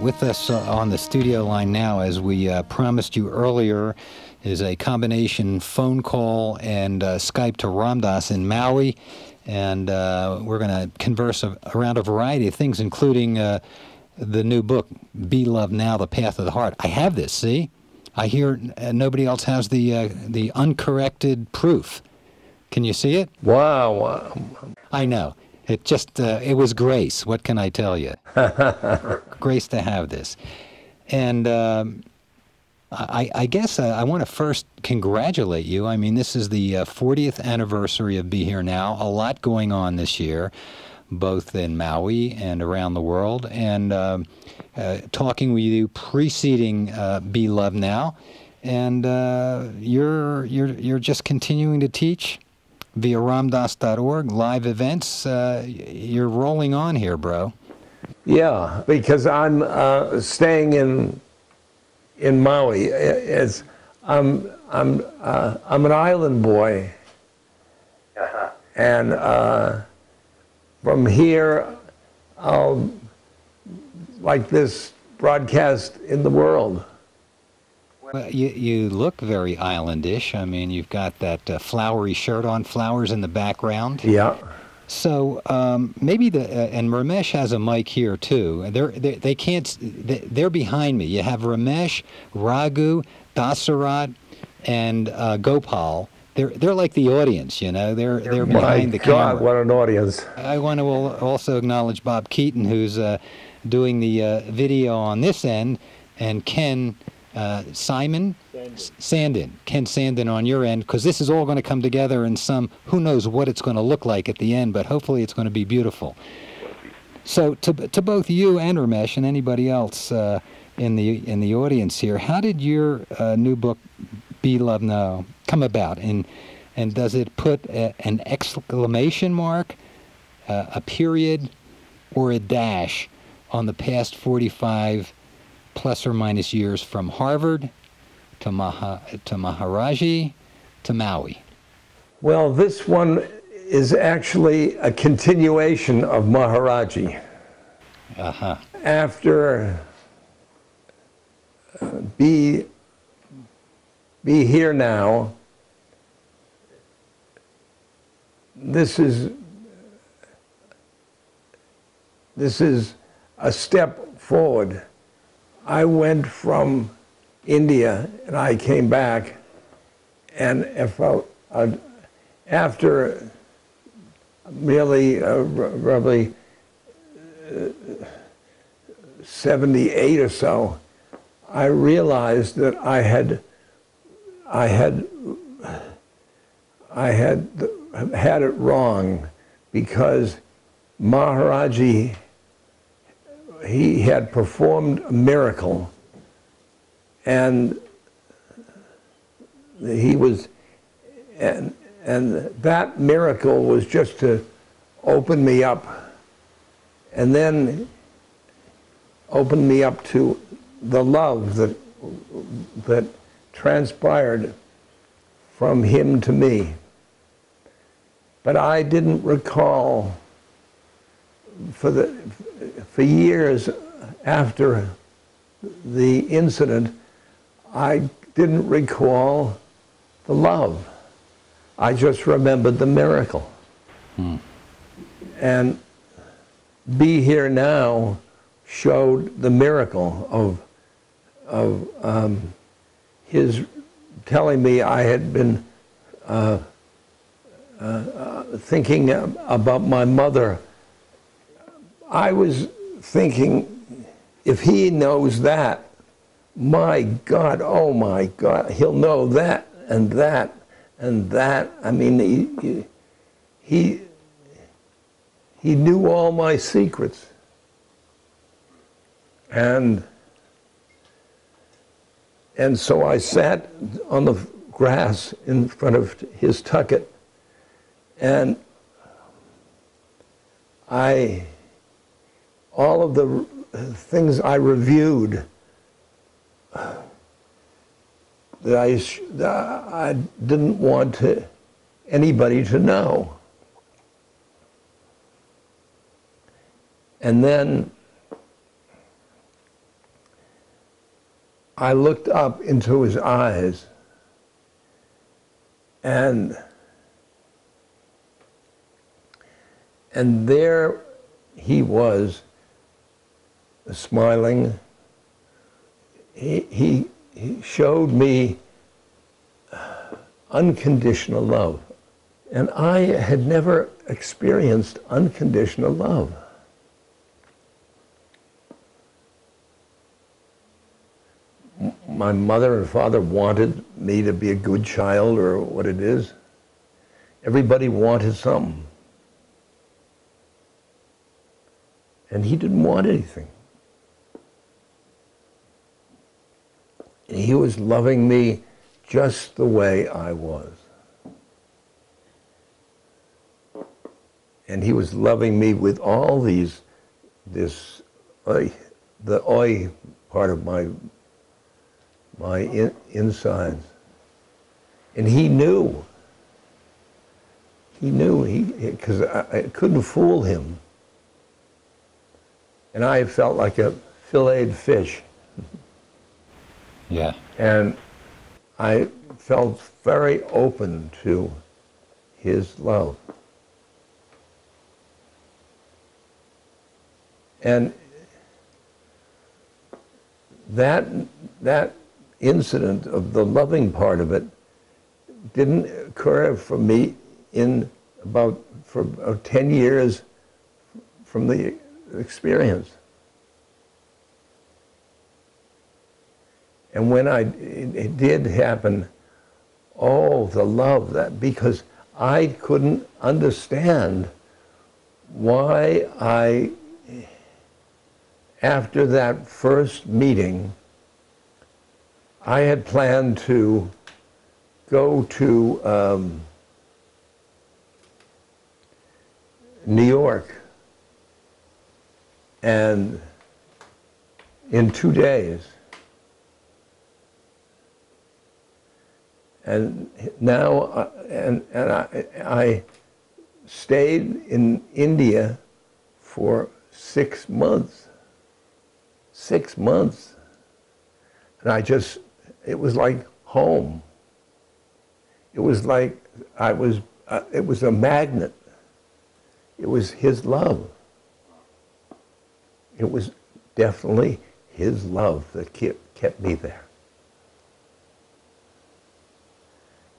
With us on the studio line now, as we promised you earlier, is a combination phone call and Skype to Ramdas in Maui. And we're going to converse around a variety of things, including the new book, Be Love Now, The Path of the Heart. I have this, see? I hear nobody else has the uncorrected proof. Can you see it? Wow. I know. It just, it was grace. What can I tell you? Grace to have this. And I guess I want to first congratulate you. I mean, this is the 40th anniversary of Be Here Now. A lot going on this year, both in Maui and around the world. And talking with you preceding Be Love Now. And you're just continuing to teach via ramdas.org, live events. You're rolling on here, bro. Yeah, because I'm staying in Maui. I'm an island boy, and from here I'll like this broadcast in the world. Well, you look very islandish. I mean, you've got that flowery shirt on, flowers in the background. Yeah. So maybe and Ramesh has a mic here too. They can't. They're behind me. You have Ramesh, Raghu, Dasarat, and Gopal. They're like the audience, you know. They're behind the camera. My God, what an audience! I want to also acknowledge Bob Keaton, who's doing the video on this end, and Ken Ken Sandin on your end, because this is all going to come together in some, who knows what it's going to look like at the end, but hopefully it's going to be beautiful. So to both you and Ramesh and anybody else in the audience here, how did your new book, Be Love Now, come about? And does it put an exclamation mark, a period, or a dash on the past 45 plus or minus years from Harvard to Maharaji to Maui? Well, this one is actually a continuation of Maharaji. Uh-huh. After Be Here Now, this is a step forward. I went from India and I came back, and after really roughly 78 or so, I realized that I had had it wrong, because Maharaji, he had performed a miracle, and he was, and that miracle was just to open me up, and then open me up to the love that transpired from him to me. But I didn't recall for years after the incident, I didn't recall the love. I just remembered the miracle. And Be Here Now showed the miracle of his telling me I had been thinking about my mother. I was thinking, if he knows that, my God, oh my God, he'll know that and that and that. I mean, he knew all my secrets. And so I sat on the grass in front of his tucket, and all of the things I reviewed that I didn't want anybody to know. And then I looked up into his eyes, and there he was, smiling. He showed me unconditional love. And I had never experienced unconditional love. My mother and father wanted me to be a good child, or what it is. Everybody wanted something. And he didn't want anything. He was loving me just the way I was. And he was loving me with all the oi part of my insides. And he knew, because I couldn't fool him. And I felt like a filleted fish. Yeah. And I felt very open to his love. And that incident of the loving part of it didn't occur for me for about 10 years from the experience. And when it did happen, oh, the love, because I couldn't understand why after that first meeting, I had planned to go to New York, and in 2 days. And now, I stayed in India for 6 months. 6 months. And it was like home. It was like it was a magnet. It was his love. It was definitely his love that kept me there.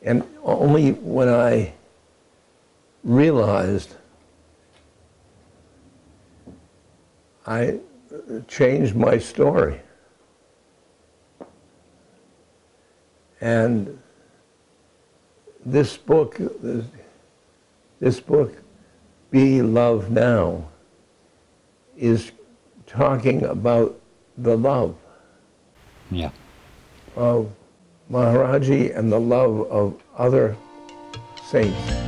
And only when I realized, I changed my story. And this book, Be Love Now, is talking about the love. Yeah. Of Maharaji and the love of other saints.